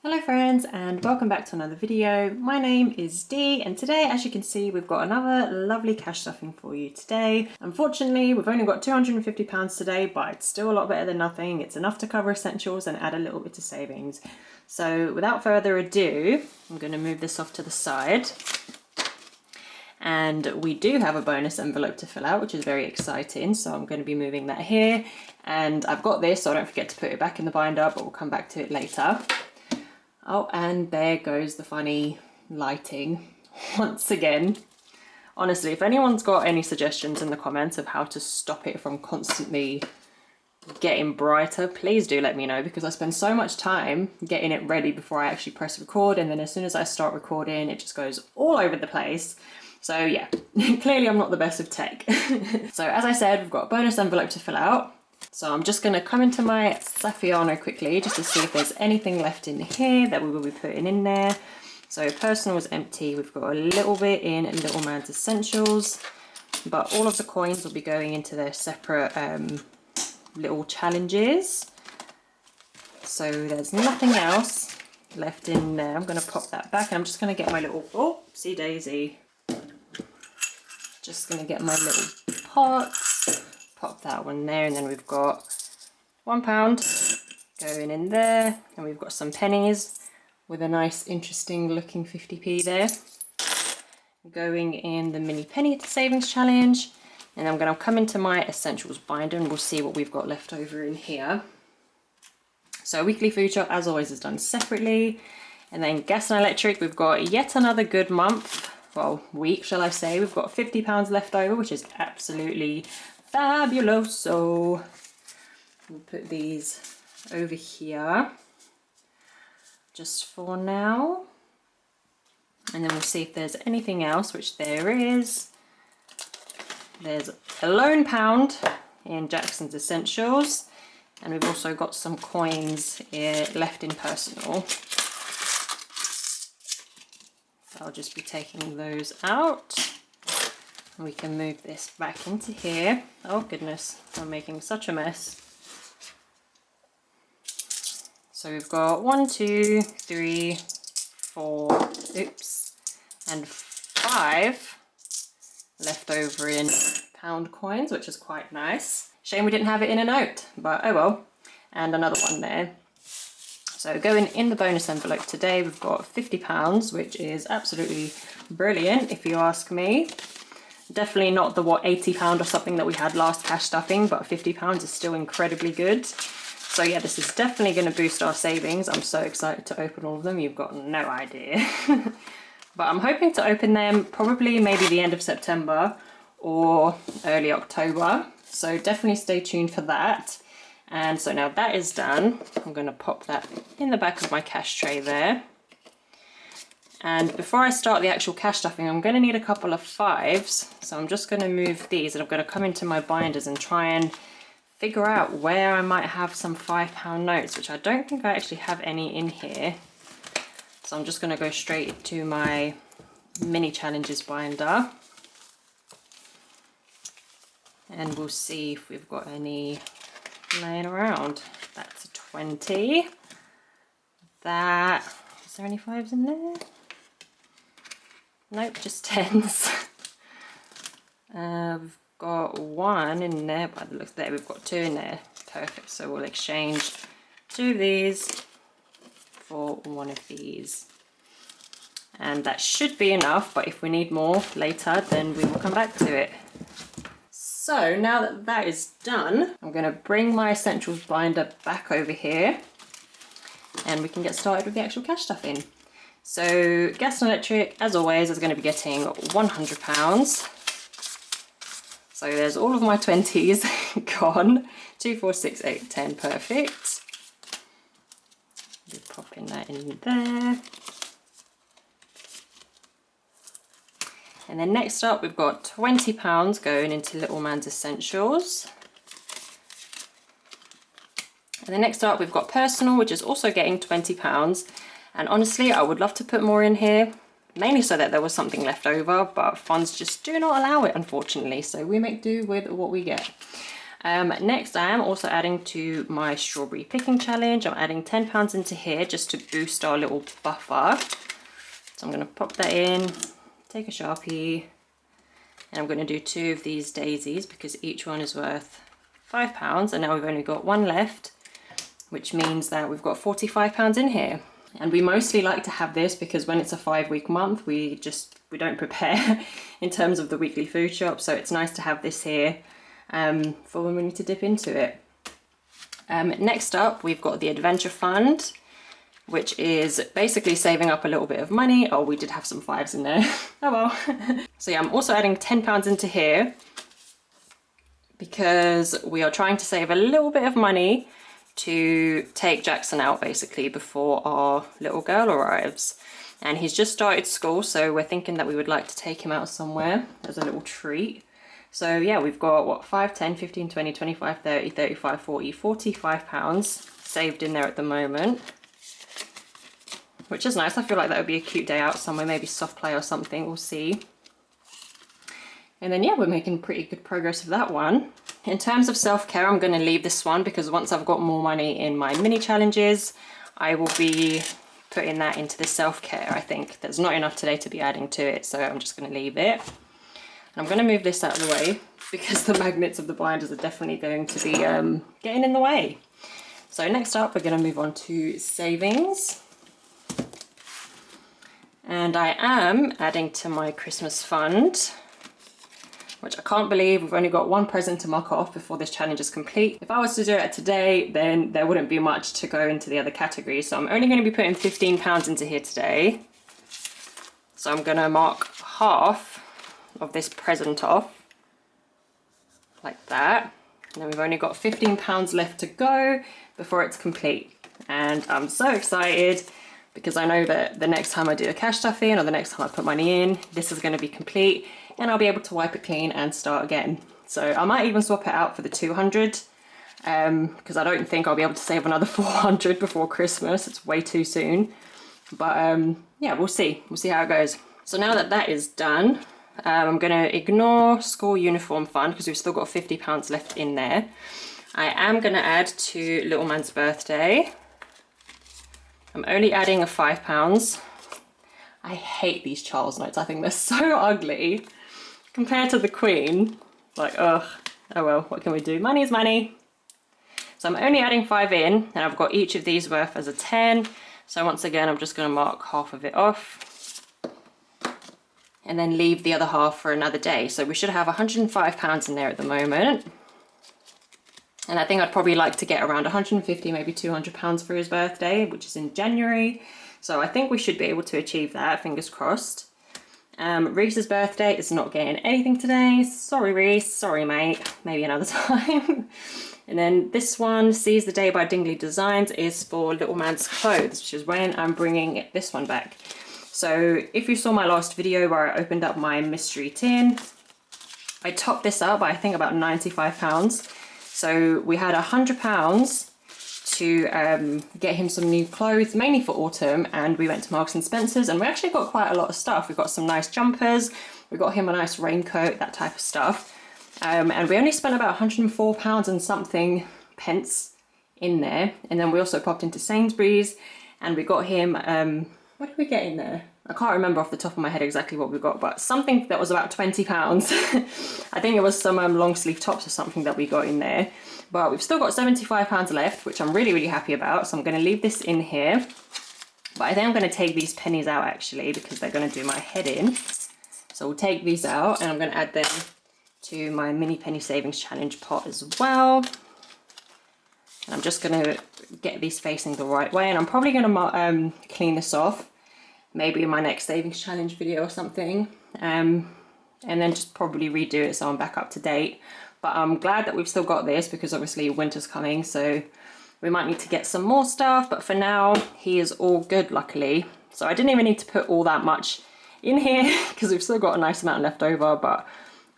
Hello friends and welcome back to another video. My name is Dee and today, as you can see, we've got another lovely cash stuffing for you today. Unfortunately, we've only got £250 today, but it's still a lot better than nothing. It's enough to cover essentials and add a little bit to savings. So without further ado, I'm going to move this off to the side. And we do have a bonus envelope to fill out, which is very exciting. So I'm going to be moving that here. And I've got this, so I don't forget to put it back in the binder, but we'll come back to it later. Oh, and there goes the funny lighting once again. Honestly, if anyone's got any suggestions in the comments of how to stop it from constantly getting brighter, please do let me know, because I spend so much time getting it ready before I actually press record, and then as soon as I start recording, it just goes all over the place. So yeah, clearly I'm not the best of tech. So as I said, we've got a bonus envelope to fill out. So I'm just going to come into my Saffiano quickly just to see if there's anything left in here that we will be putting in there. So personal is empty. We've got a little bit in Little Man's Essentials, but all of the coins will be going into their separate little challenges. So there's nothing else left in there. I'm going to pop that back, and I'm just going to get my little, oh, see daisy. Just going to get my little pots. Pop that one there, and then we've got £1 going in there, and we've got some pennies with a nice interesting looking 50p there going in the mini penny savings challenge. And I'm going to come into my essentials binder and we'll see what we've got left over in here. So weekly food shop, as always, is done separately. And then gas and electric, we've got yet another good month, well, week shall I say. We've got £50 left over, which is absolutely fabulous. So we'll put these over here just for now, and then we'll see if there's anything else, which there is. There's a lone £1 in Jackson's Essentials, and we've also got some coins left in personal. So I'll just be taking those out. We can move this back into here. Oh goodness, I'm making such a mess. So we've got 1, 2, 3, 4, oops, and 5 left over in pound coins, which is quite nice. Shame we didn't have it in a note, but oh well. And another one there. So going in the bonus envelope today, we've got £50, which is absolutely brilliant if you ask me. Definitely not the, what, £80 or something that we had last cash stuffing, but £50 is still incredibly good. So yeah, this is definitely going to boost our savings. I'm so excited to open all of them. You've got no idea. But I'm hoping to open them probably maybe the end of September or early October. So definitely stay tuned for that. And so now that is done, I'm going to pop that in the back of my cash tray there. And before I start the actual cash stuffing, I'm going to need a couple of 5s. So I'm just going to move these, and I'm going to come into my binders and try and figure out where I might have some £5 notes, which I don't think I actually have any in here. So I'm just going to go straight to my mini challenges binder. And we'll see if we've got any laying around. That's a 20. That, is there any 5s in there? Nope, just 10s. We've got 1 in there, by the looks there, we've got 2 in there. Perfect, so we'll exchange 2 of these for 1 of these. And that should be enough, but if we need more later, then we will come back to it. So now that that is done, I'm going to bring my essentials binder back over here, and we can get started with the actual cash stuffing. So gas and electric, as always, is going to be getting £100. So there's all of my 20s gone. 2, 4, 6, 8, 10, perfect. We're popping that in there. And then next up, we've got £20 going into Little Man's Essentials. And then next up, we've got personal, which is also getting £20. And honestly, I would love to put more in here, mainly so that there was something left over, but funds just do not allow it, unfortunately. So we make do with what we get. Next, I am also adding to my strawberry picking challenge. I'm adding £10 into here just to boost our little buffer. So I'm going to pop that in, take a Sharpie, and I'm going to do 2 of these daisies because each one is worth £5, and now we've only got 1 left, which means that we've got £45 in here. And we mostly like to have this because when it's a 5-week month, we don't prepare in terms of the weekly food shop, so it's nice to have this here for when we need to dip into it. Next up, we've got the Adventure Fund, which is basically saving up a little bit of money. Oh, we did have some 5s in there. Oh well. So yeah, I'm also adding £10 into here because we are trying to save a little bit of money to take Jackson out basically before our little girl arrives. And he's just started school, so we're thinking that we would like to take him out somewhere as a little treat. So yeah, we've got what, 5, 10, 15, 20, 25, 30, 35, 40, £45 saved in there at the moment, which is nice. I feel like that would be a cute day out somewhere, maybe soft play or something, we'll see. And then yeah, we're making pretty good progress with that one. In terms of self-care, I'm going to leave this one because once I've got more money in my mini challenges, I will be putting that into the self-care. I think there's not enough today to be adding to it, so I'm just going to leave it. And I'm going to move this out of the way because the magnets of the binders are definitely going to be getting in the way. So next up, we're going to move on to savings. And I am adding to my Christmas fund, which I can't believe we've only got 1 present to mark off before this challenge is complete. If I was to do it today, then there wouldn't be much to go into the other categories. So I'm only going to be putting £15 into here today. So I'm going to mark half of this present off, like that. And then we've only got £15 left to go before it's complete. And I'm so excited because I know that the next time I do a cash stuff in or the next time I put money in, this is going to be complete and I'll be able to wipe it clean and start again. So I might even swap it out for the 200 because I don't think I'll be able to save another 400 before Christmas. It's way too soon. But yeah, we'll see. We'll see how it goes. So now that that is done, I'm going to ignore school uniform fund because we've still got £50 left in there. I am going to add to little man's birthday. I'm only adding a £5. I hate these Charles notes. I think they're so ugly compared to the Queen. Like, ugh, oh well, what can we do? Money is money. So I'm only adding 5 in, and I've got each of these worth as a 10. So once again, I'm just going to mark half of it off and then leave the other half for another day. So we should have £105 in there at the moment. And I think I'd probably like to get around 150, maybe £200 for his birthday, which is in January. So I think we should be able to achieve that, fingers crossed. Reese's birthday is not getting anything today. Sorry, Reese. Sorry, mate. Maybe another time. And then this one, Seize the Day by Dingley Designs, is for little man's clothes, which is when I'm bringing this one back. So if you saw my last video where I opened up my mystery tin, I topped this up by I think about £95. So we had £100 to get him some new clothes, mainly for autumn, and we went to Marks and Spencer's and we actually got quite a lot of stuff. We got some nice jumpers, we got him a nice raincoat, that type of stuff. And we only spent about £104 and something pence in there. And then we also popped into Sainsbury's and we got him, what did we get in there? I can't remember off the top of my head exactly what we got, but something that was about £20. I think it was some long sleeve tops or something that we got in there. But we've still got £75 left, which I'm really, really happy about. So I'm going to leave this in here. But I think I'm going to take these pennies out actually because they're going to do my head in. So we'll take these out and I'm going to add them to my mini penny savings challenge pot as well. And I'm just going to get these facing the right way. And I'm probably going to clean this off, maybe in my next savings challenge video or something. And then just probably redo it so I'm back up to date. But I'm glad that we've still got this because obviously winter's coming, so we might need to get some more stuff. But for now, he is all good, luckily. So I didn't even need to put all that much in here because we've still got a nice amount left over, but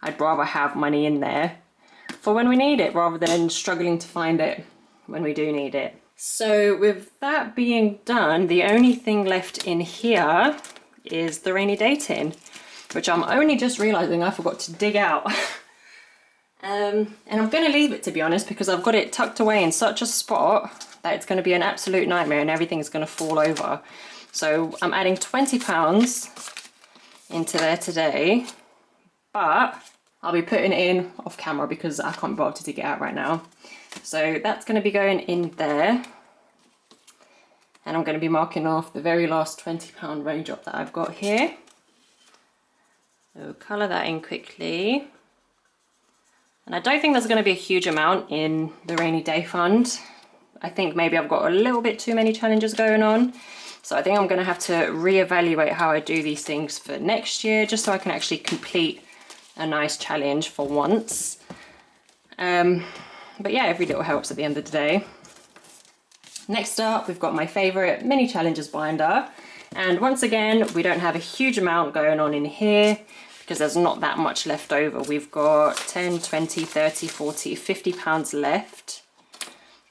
I'd rather have money in there for when we need it rather than struggling to find it when we do need it. So with that being done, the only thing left in here is the rainy day tin, which I'm only just realizing I forgot to dig out. And I'm going to leave it, to be honest, because I've got it tucked away in such a spot that it's going to be an absolute nightmare and everything's going to fall over. So I'm adding 20 pounds into there today, but I'll be putting it in off camera because I can't be bothered to dig it out right now. So that's going to be going in there. And I'm going to be marking off the very last £20 raindrop that I've got here. So colour that in quickly. And I don't think there's going to be a huge amount in the rainy day fund. I think maybe I've got a little bit too many challenges going on. So I think I'm going to have to reevaluate how I do these things for next year, just so I can actually complete a nice challenge for once. But yeah, every little helps at the end of the day. Next up, we've got my favourite mini challenges binder. And once again, we don't have a huge amount going on in here because there's not that much left over. We've got 10, 20, 30, 40, 50 pounds left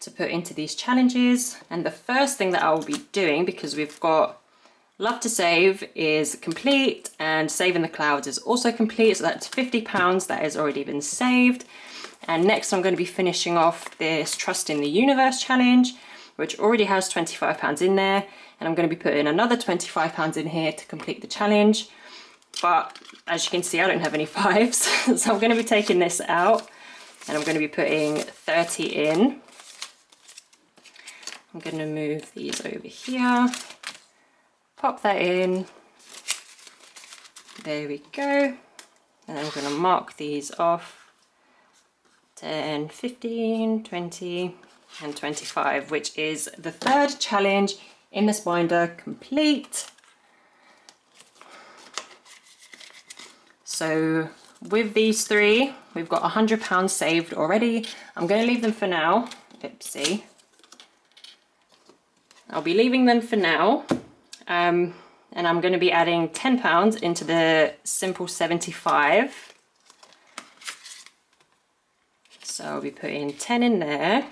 to put into these challenges. And the first thing that I will be doing, because we've got Love to Save is complete and Save in the Clouds is also complete. So that's 50 pounds that has already been saved. And next I'm going to be finishing off this Trust in the Universe challenge, which already has 25 pounds in there. And I'm going to be putting another 25 pounds in here to complete the challenge. But as you can see, I don't have any fives. So I'm going to be taking this out and I'm going to be putting 30 in. I'm going to move these over here, pop that in, there we go, and I'm going to mark these off, 10, 15, 20 and 25, which is the third challenge in this binder complete. So with these three, we've got £100 saved already. I'm going to leave them for now. Oopsie. I'll be leaving them for now, and I'm going to be adding £10 into the Simple 75. So I'll be putting 10 in there,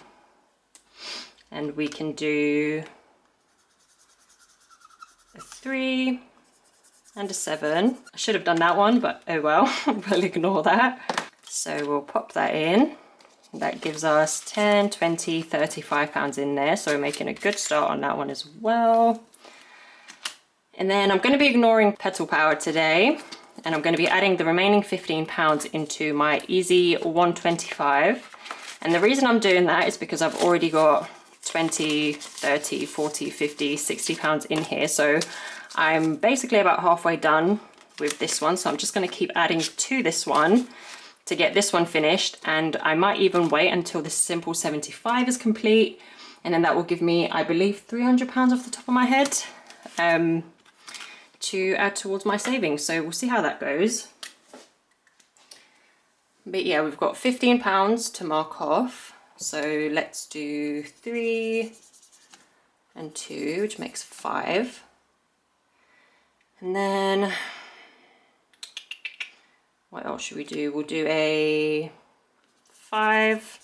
and we can do a 3 and a 7. I should have done that one, but oh well, we'll ignore that. So we'll pop that in. That gives us 10, 20, 35 pounds in there. So we're making a good start on that one as well. And then I'm going to be ignoring Petal Power today. And I'm going to be adding the remaining 15 pounds into my Easy 125. And the reason I'm doing that is because I've already got 20, 30, 40, 50, 60 pounds in here. So I'm basically about halfway done with this one. So I'm just going to keep adding to this one to get this one finished, and I might even wait until the Simple 75 is complete, and then that will give me, I believe, £300 off the top of my head to add towards my savings. So we'll see how that goes. But yeah, we've got £15 to mark off. So let's do 3 and 2, which makes 5. And then what else should we do? We'll do a 5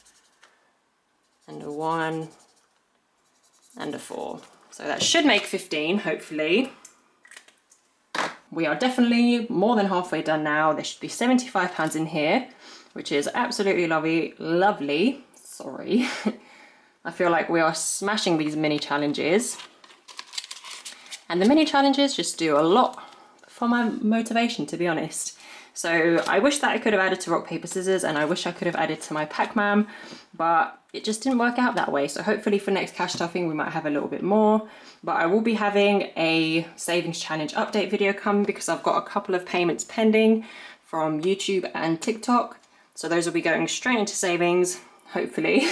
and a 1 and a 4. So that should make 15, hopefully. We are definitely more than halfway done now. There should be £75 in here, which is absolutely lovely. Sorry. I feel like we are smashing these mini challenges. And the mini challenges just do a lot for my motivation, to be honest. So I wish that I could have added to Rock, Paper, Scissors, and I wish I could have added to my Pac-Man, but it just didn't work out that way. So hopefully for next cash stuffing we might have a little bit more, but I will be having a savings challenge update video coming because I've got a couple of payments pending from YouTube and TikTok. So those will be going straight into savings, hopefully.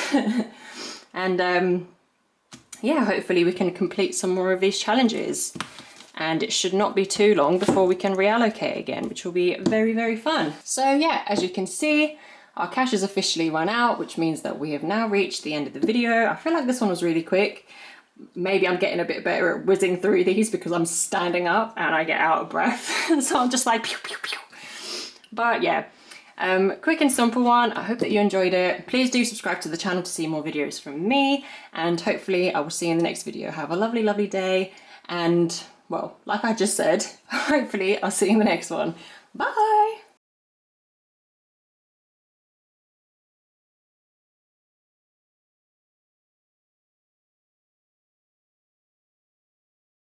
And yeah, hopefully we can complete some more of these challenges. And it should not be too long before we can reallocate again, which will be very, very fun. So yeah, as you can see, our cash is officially run out, which means that we have now reached the end of the video. I feel like this one was really quick. Maybe I'm getting a bit better at whizzing through these because I'm standing up and I get out of breath. So I'm just like pew, pew, pew. But yeah, quick and simple one. I hope that you enjoyed it. Please do subscribe to the channel to see more videos from me, and hopefully I will see you in the next video. Have a lovely, lovely day, and well, like I just said, hopefully I'll see you in the next one. Bye!